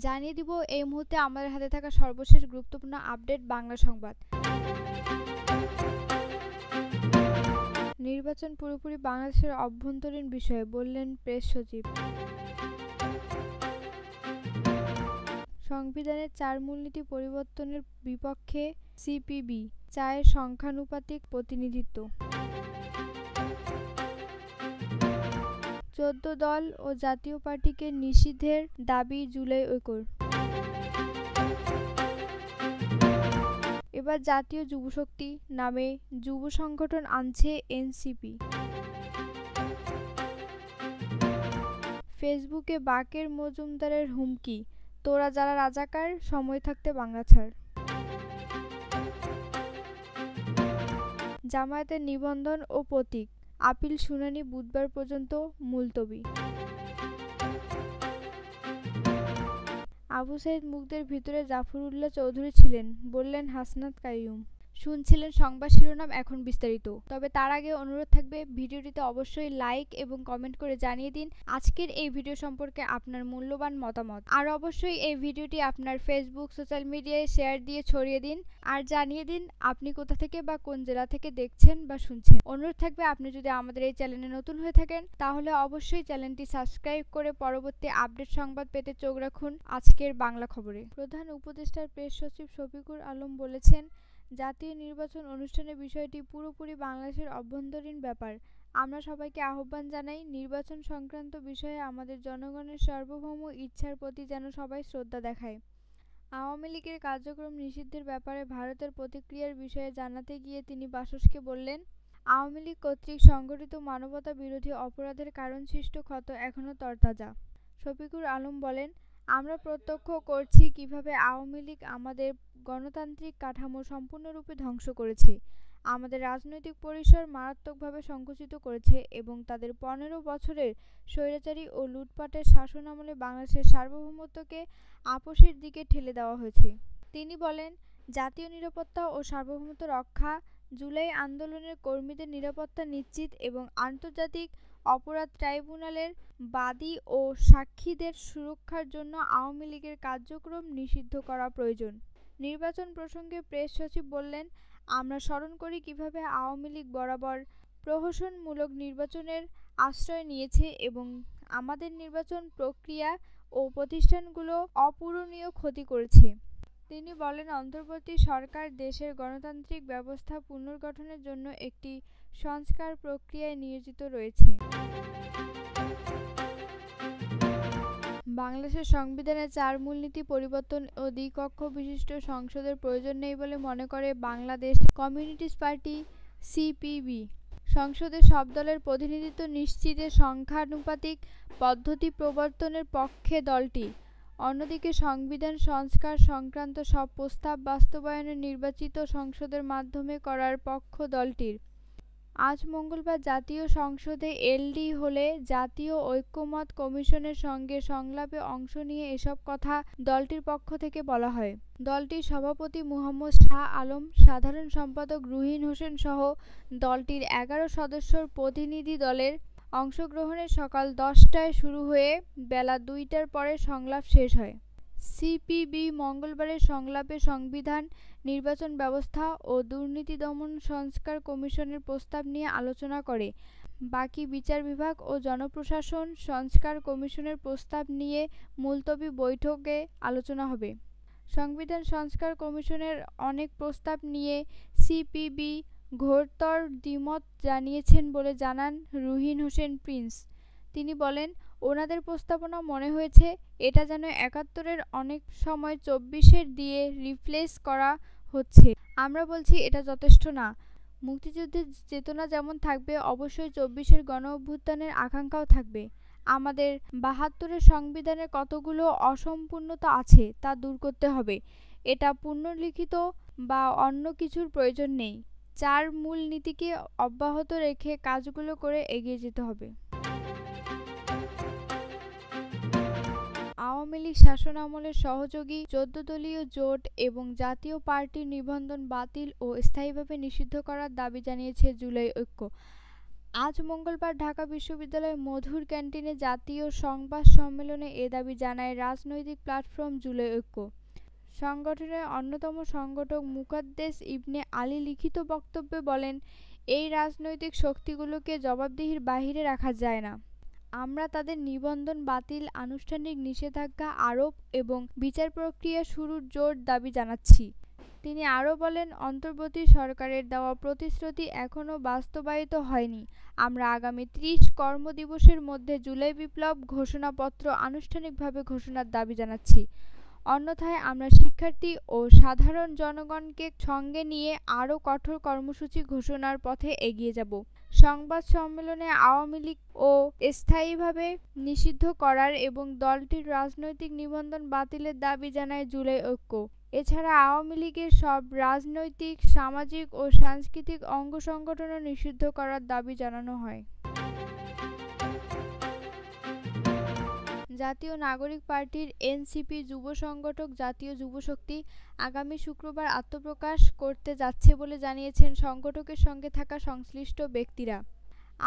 জানিয়ে দিব এই মুহূর্তে আমাদের হাতে থাকা সর্বশেষ গুরুত্বপূর্ণ আপডেট বাংলা সংবাদ। নির্বাচন পুরোপুরি বাংলাদেশের অভ্যন্তরীণ বিষয় বললেন প্রেস সচিব। সংবিধানের 4 মূলনীতি পরিবর্তনের বিপক্ষে সিপিবি চায় সংখ্যানুপাতিক প্রতিনিধিত্ব। 14 দল ও জাতীয় পার্টিকে নিষিদ্ধের দাবি জুলাই ঐক্যর। এবার জাতীয় যুবশক্তি নামে যুব সংগঠন আনছে এনসিপি। ফেসবুকে বাকের মজুমদারের হুমকি, তোরা যারা রাজাকার সময় থাকতে বাংলা ছাড়। জামায়াতের নিবন্ধন ও প্রতীক আপিল শুনানি বুধবার পর্যন্ত মুলতবি। আবু সাইদ মুগ্ধের ভিতরে জাফরুল্লাহ চৌধুরী ছিলেন বললেন হাসনাত কাইয়ুম। শুনছিলেন সংবাদ শিরোনাম, এখন বিস্তারিত। তবে তার আগে অনুরোধ থাকবে ভিডিওটিতে অবশ্যই লাইক এবং কমেন্ট করে জানিয়ে দিন আজকের এই ভিডিও সম্পর্কে আপনার মূল্যবান মতামত। আর অবশ্যই এই ভিডিওটি আপনার ফেসবুক সোশ্যাল মিডিয়ায় শেয়ার দিয়ে ছড়িয়ে দিন আর জানিয়ে দিন আপনি কোথা থেকে বা কোন জেলা থেকে দেখছেন বা শুনছেন। অনুরোধ থাকবে আপনি যদি আমাদের এই চ্যানেলে নতুন হয়ে থাকেন তাহলে অবশ্যই চ্যানেলটি সাবস্ক্রাইব করে পরবর্তী আপডেট সংবাদ পেতে চোখ রাখুন আজকের বাংলা খবরে। প্রধান উপদেষ্টার প্রেস সচিব শফিকুর আলম বলেছেন, জাতীয় নির্বাচন অনুষ্ঠানের বিষয়টি পুরোপুরি বাংলাদেশের অভ্যন্তরীণ ব্যাপার। আমরা সবাইকে আহ্বান জানাই, নির্বাচন সংক্রান্ত বিষয়ে আমাদের জনগণের সার্বভৌম ইচ্ছার প্রতি যেন সবাই শ্রদ্ধা দেখায়। আওয়ামী লীগের কার্যক্রম নিষিদ্ধের ব্যাপারে ভারতের প্রতিক্রিয়ার বিষয়ে জানাতে গিয়ে তিনি বাসসকে বললেন, আওয়ামী লীগ কর্তৃক সংগঠিত মানবতা বিরোধী অপরাধের কারণ সৃষ্ট ক্ষত এখনও তরতাজা। শফিকুর আলম বলেন, আমরা প্রত্যক্ষ করছি কিভাবে আওয়ামী লীগ আমাদের গণতান্ত্রিক কাঠামো সম্পূর্ণরূপে ধ্বংস করেছে, আমাদের রাজনৈতিক পরিসর মারাত্মকভাবে সংকুচিত করেছে এবং তাদের 15 বছরের স্বৈরাচারী ও লুটপাটের শাসনামলে বাংলাদেশের সার্বভৌমত্বকে আপোসের দিকে ঠেলে দেওয়া হয়েছে। তিনি বলেন, জাতীয় নিরাপত্তা ও সার্বভৌমত্ব রক্ষা, জুলাই আন্দোলনের কর্মীদের নিরাপত্তা নিশ্চিত এবং আন্তর্জাতিক অপরাধ ট্রাইব্যুনালের বাদী ও সাক্ষীদের সুরক্ষার জন্য আওয়ামী লীগের কার্যক্রম নিষিদ্ধ করা প্রয়োজন। নির্বাচন প্রসঙ্গে প্রেস সচিব বললেন, আমরা স্মরণ করি কিভাবে আওয়ামী লীগ বরাবর প্রহসনমূলক নির্বাচনের আশ্রয় নিয়েছে এবং আমাদের নির্বাচন প্রক্রিয়া ও প্রতিষ্ঠানগুলো অপূরণীয় ক্ষতি করেছে। তিনি বলেন, অন্তর্বর্তী সরকার দেশের গণতান্ত্রিক ব্যবস্থা পুনর্গঠনের জন্য একটি সংস্কার প্রক্রিয়ায় নিয়োজিত রয়েছে। বাংলাদেশের সংবিধানের 4 মূলনীতি পরিবর্তন ও দ্বিকক্ষ বিশিষ্ট সংসদের প্রয়োজন নেই বলে মনে করে বাংলাদেশ কমিউনিস্ট পার্টি সিপিবি। সংসদে সব দলের প্রতিনিধিত্ব নিশ্চিতে সংখ্যানুপাতিক পদ্ধতি প্রবর্তনের পক্ষে দলটি। অন্যদিকে সংবিধান সংস্কার সংক্রান্ত সব প্রস্তাব বাস্তবায়নে নির্বাচিত সংসদের মাধ্যমে করার পক্ষ দলটির। আজ মঙ্গলবার জাতীয় সংসদে এলডি হলে জাতীয় ঐক্যমত্য কমিশনের সঙ্গে সংলাপে অংশ নিয়ে এসব কথা দলটির পক্ষ থেকে বলা হয়। দলটির সভাপতি মুহাম্মদ শাহ আলম, সাধারণ সম্পাদক রুহিন হোসেন সহ দলটির 11 সদস্যর প্রতিনিধি দলের অংশগ্রহণে সকাল 10টায় শুরু হয়ে বেলা 2টার পরে সংলাপ শেষ হয়। সিপিবি মঙ্গলবারের সংলাপে সংবিধান, নির্বাচন ব্যবস্থা ও দুর্নীতি দমন সংস্কার কমিশনের প্রস্তাব নিয়ে আলোচনা করে। বাকি বিচার বিভাগ ও জনপ্রশাসন সংস্কার কমিশনের প্রস্তাব নিয়ে মুলতবি বৈঠকে আলোচনা হবে। সংবিধান সংস্কার কমিশনের অনেক প্রস্তাব নিয়ে সিপিবি ঘোরতর দ্বিমত জানিয়েছেন বলে জানান রুহিন হোসেন প্রিন্স। তিনি বলেন, ওনাদের প্রস্তাবনা মনে হয়েছে এটা যেন 71-এর অনেক সময় 24-এর দিয়ে রিপ্লেস করা হচ্ছে। আমরা বলছি এটা যথেষ্ট না। মুক্তিযুদ্ধের চেতনা যেমন থাকবে, অবশ্যই 24-এর গণ অভ্যুত্থানের আকাঙ্ক্ষাও থাকবে। আমাদের 72-এর সংবিধানের কতগুলো অসম্পূর্ণতা আছে তা দূর করতে হবে। এটা পুনর্লিখিত বা অন্য কিছুর প্রয়োজন নেই। 4 মূল নীতিকে অব্যাহত রেখে কাজগুলো করে এগিয়ে যেতে হবে। আওয়ামী লীগ শাসনামলের সহযোগী 14 দলীয় জোট এবং জাতীয় পার্টির নিবন্ধন বাতিল ও স্থায়ীভাবে নিষিদ্ধ করার দাবি জানিয়েছে জুলাই ঐক্য। আজ মঙ্গলবার ঢাকা বিশ্ববিদ্যালয়ের মধুর ক্যান্টিনে জাতীয় সংবাদ সম্মেলনে এ দাবি জানায় রাজনৈতিক প্ল্যাটফর্ম জুলাই ঐক্য। সংগঠনের অন্যতম সংগঠক মুকাদ্দেস ইবনে আলী লিখিত বক্তব্যে বলেন, এই রাজনৈতিক শক্তিগুলোকে জবাবদিহির বাহিরে রাখা যায় না। আমরা তাদের নিবন্ধন বাতিল, আনুষ্ঠানিক নিষেধাজ্ঞা আরোপ এবং বিচার প্রক্রিয়া শুরুর জোর দাবি জানাচ্ছি। তিনি আরও বলেন, অন্তর্বর্তী সরকারের দেওয়া প্রতিশ্রুতি এখনও বাস্তবায়িত হয়নি। আমরা আগামী ৩০ কর্মদিবসের মধ্যে জুলাই বিপ্লব ঘোষণাপত্র আনুষ্ঠানিকভাবে ঘোষণার দাবি জানাচ্ছি। অন্যথায় আমরা শিক্ষার্থী ও সাধারণ জনগণকে সঙ্গে নিয়ে আরও কঠোর কর্মসূচি ঘোষণার পথে এগিয়ে যাব। সংবাদ সম্মেলনে আওয়ামী লীগও স্থায়ীভাবে নিষিদ্ধ করার এবং দলটির রাজনৈতিক নিবন্ধন বাতিলের দাবি জানায় জুলাই ঐক্য। এছাড়া আওয়ামী লীগের সব রাজনৈতিক, সামাজিক ও সাংস্কৃতিক অঙ্গ সংগঠনও নিষিদ্ধ করার দাবি জানানো হয়। জাতীয় নাগরিক পার্টির এনসিপি যুব সংগঠক জাতীয় যুবশক্তি আগামী শুক্রবার আত্মপ্রকাশ করতে যাচ্ছে বলে জানিয়েছেন সংগঠকের সঙ্গে থাকা সংশ্লিষ্ট ব্যক্তিরা।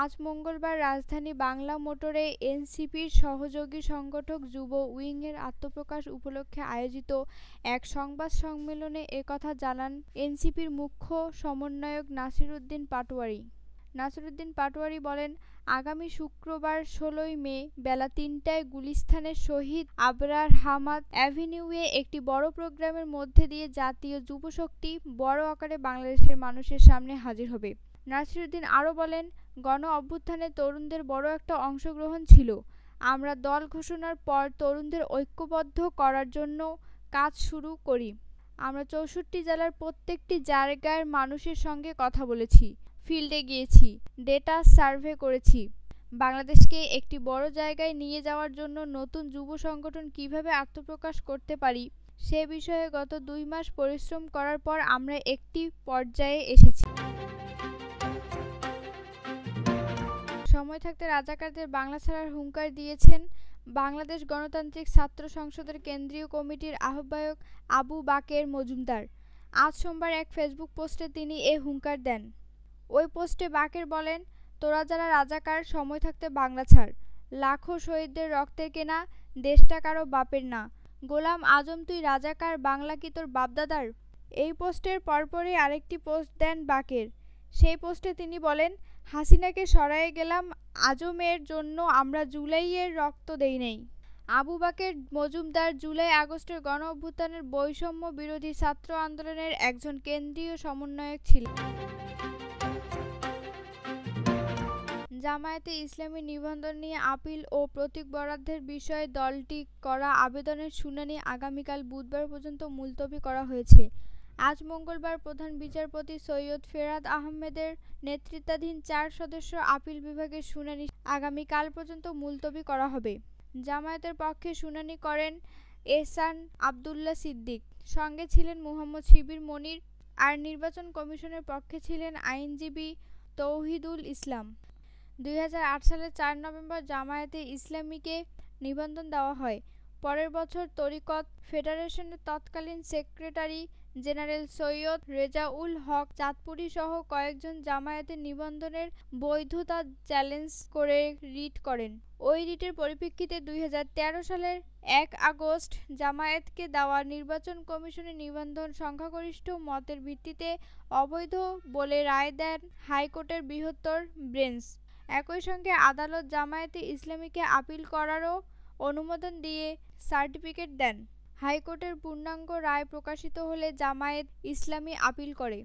আজ মঙ্গলবার রাজধানী বাংলা মোটরে এনসিপির সহযোগী সংগঠক যুব উইংয়ের আত্মপ্রকাশ উপলক্ষে আয়োজিত এক সংবাদ সম্মেলনে একথা জানান এনসিপির মুখ্য সমন্বয়ক নাসিরউদ্দিন পাটোয়ারি বলেন, আগামী শুক্রবার ১৬ই মে বেলা ৩টায় গুলিস্তানের শহীদ আবরার হামাদ অ্যাভিনিউয়ে একটি বড় প্রোগ্রামের মধ্যে দিয়ে জাতীয় যুবশক্তি বড় আকারে বাংলাদেশের মানুষের সামনে হাজির হবে। নাসিরউদ্দিন আরও বলেন, গণ অভ্যুত্থানে তরুণদের বড় একটা অংশগ্রহণ ছিল। আমরা দল ঘোষণার পর তরুণদের ঐক্যবদ্ধ করার জন্য কাজ শুরু করি। আমরা ৬৪ জেলার প্রত্যেকটি জায়গার মানুষের সঙ্গে কথা বলেছি, ফিল্ডে গিয়েছি, ডেটা সার্ভে করেছি। বাংলাদেশকে একটি বড় জায়গায় নিয়ে যাওয়ার জন্য নতুন যুব সংগঠন কীভাবে আত্মপ্রকাশ করতে পারি সে বিষয়ে গত ২ মাস পরিশ্রম করার পর আমরা একটি পর্যায়ে এসেছি। সময় থাকতে রাজাকারদের বাংলা ছাড়ার হুঁশিয়ার দিয়েছেন বাংলাদেশ গণতান্ত্রিক ছাত্র সংসদের কেন্দ্রীয় কমিটির আহ্বায়ক আবু বাকের মজুমদার। আজ সোমবার এক ফেসবুক পোস্টে তিনি এ হুঁশিয়ার দেন। ওই পোস্টে বাকের বলেন, তোরা যারা রাজাকার, সময় থাকতে বাংলা ছাড়। লাখো শহীদদের রক্তের কেনা, দেশটা কারো বাপের না। গোলাম আজম তুই রাজাকার, বাংলা কি তোর বাপদাদার? এই পোস্টের পরপরই আরেকটি পোস্ট দেন বাকের। সেই পোস্টে তিনি বলেন, হাসিনাকে সরায়ে গেলাম, আজমের জন্য আমরা জুলাইয়ের রক্ত দেই নাই। আবু বাকের মজুমদার জুলাই আগস্টের গণ অভ্যুত্থানের বৈষম্য বিরোধী ছাত্র আন্দোলনের একজন কেন্দ্রীয় সমন্বয়ক ছিলেন। জামায়াতে ইসলামী নিবন্ধন নিয়ে আপিল ও প্রতীক বরাদ্দের বিষয়ে দলটি করা আবেদনের শুনানি আগামীকাল বুধবার পর্যন্ত মুলতবি করা হয়েছে। আজ মঙ্গলবার প্রধান বিচারপতি সৈয়দ ফেরাদ আহমেদের নেতৃত্বাধীন ৪ সদস্য আপিল বিভাগের শুনানি আগামীকাল পর্যন্ত মুলতবি করা হবে। জামায়াতের পক্ষে শুনানি করেন এহসান আব্দুল্লাহ সিদ্দিক, সঙ্গে ছিলেন মুহাম্মদ শিবির মনির, আর নির্বাচন কমিশনের পক্ষে ছিলেন আইনজীবী তৌহিদুল ইসলাম। ২০০৮ সালের ৪ নভেম্বর জামায়াতে ইসলামীকে নিবন্ধন দেওয়া হয়। পরের বছর তরিকত ফেডারেশনের তৎকালীন সেক্রেটারি জেনারেল সৈয়দ রেজাউল হক চাঁদপুরী সহ কয়েকজন জামায়াতের নিবন্ধনের বৈধতা চ্যালেঞ্জ করে রিট করেন। ওই রিটের পরিপ্রেক্ষিতে ২০১৩ সালের ১ আগস্ট জামায়াতকে দেওয়া নির্বাচন কমিশনের নিবন্ধন সংখ্যাগরিষ্ঠ মতের ভিত্তিতে অবৈধ বলে রায় দেন হাইকোর্টের বৃহত্তর বেঞ্চ। একই সঙ্গে আদালত জামায়াতে ইসলামীকে আপিল করারও অনুমোদন দিয়ে সার্টিফিকেট দেন। হাইকোর্টের পূর্ণাঙ্গ রায় প্রকাশিত হলে জামায়াতে ইসলামী আপিল করে।